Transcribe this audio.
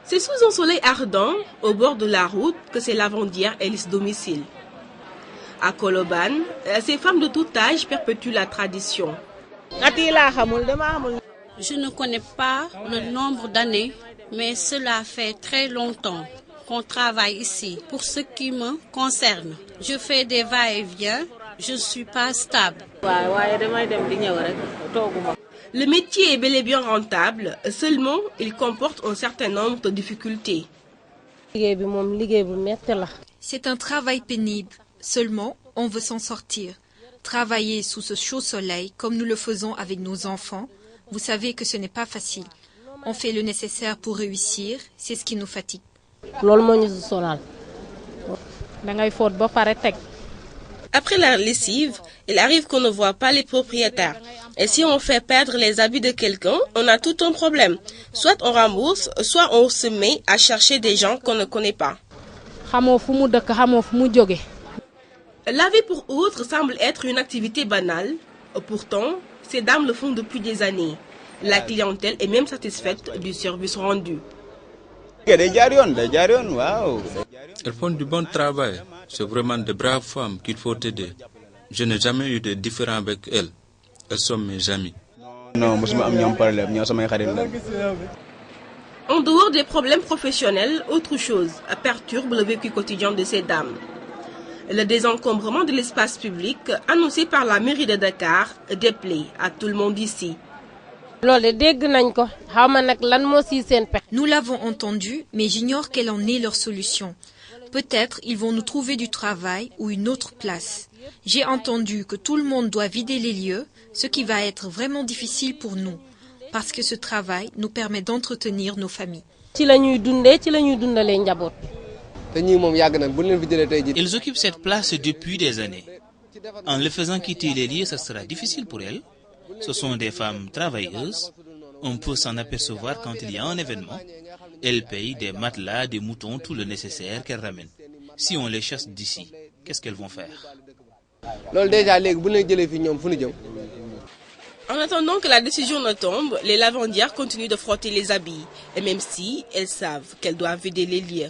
C'est sous un soleil ardent, au bord de la route, que ces lavandières élisent domicile. À Colobane, ces femmes de tout âge perpétuent la tradition. Je ne connais pas le nombre d'années, mais cela fait très longtemps qu'on travaille ici. Pour ce qui me concerne, je fais des va-et-vient, je ne suis pas stable. Le métier est bel et bien rentable, seulement il comporte un certain nombre de difficultés. C'est un travail pénible, seulement on veut s'en sortir. Travailler sous ce chaud soleil comme nous le faisons avec nos enfants, vous savez que ce n'est pas facile. On fait le nécessaire pour réussir, c'est ce qui nous fatigue. Après la lessive, il arrive qu'on ne voit pas les propriétaires. Et si on fait perdre les habits de quelqu'un, on a tout un problème. Soit on rembourse, soit on se met à chercher des gens qu'on ne connaît pas. Laver pour autres semble être une activité banale. Pourtant, ces dames le font depuis des années. La clientèle est même satisfaite du service rendu. Elles font du bon travail. C'est vraiment de braves femmes qu'il faut aider. Je n'ai jamais eu de différend avec elles. Elles sont mes amies. En dehors des problèmes professionnels, autre chose perturbe le vécu quotidien de ces dames. Le désencombrement de l'espace public, annoncé par la mairie de Dakar, déplaît à tout le monde ici. Nous l'avons entendu, mais j'ignore quelle en est leur solution. Peut-être ils vont nous trouver du travail ou une autre place. J'ai entendu que tout le monde doit vider les lieux, ce qui va être vraiment difficile pour nous, parce que ce travail nous permet d'entretenir nos familles. Ils occupent cette place depuis des années. En les faisant quitter les lieux, ce sera difficile pour elles. Ce sont des femmes travailleuses. On peut s'en apercevoir quand il y a un événement. Elles payent des matelas, des moutons, tout le nécessaire qu'elles ramènent. Si on les chasse d'ici, qu'est-ce qu'elles vont faire? En attendant que la décision ne tombe, les lavandières continuent de frotter les habits. Et même si elles savent qu'elles doivent vider les lieux.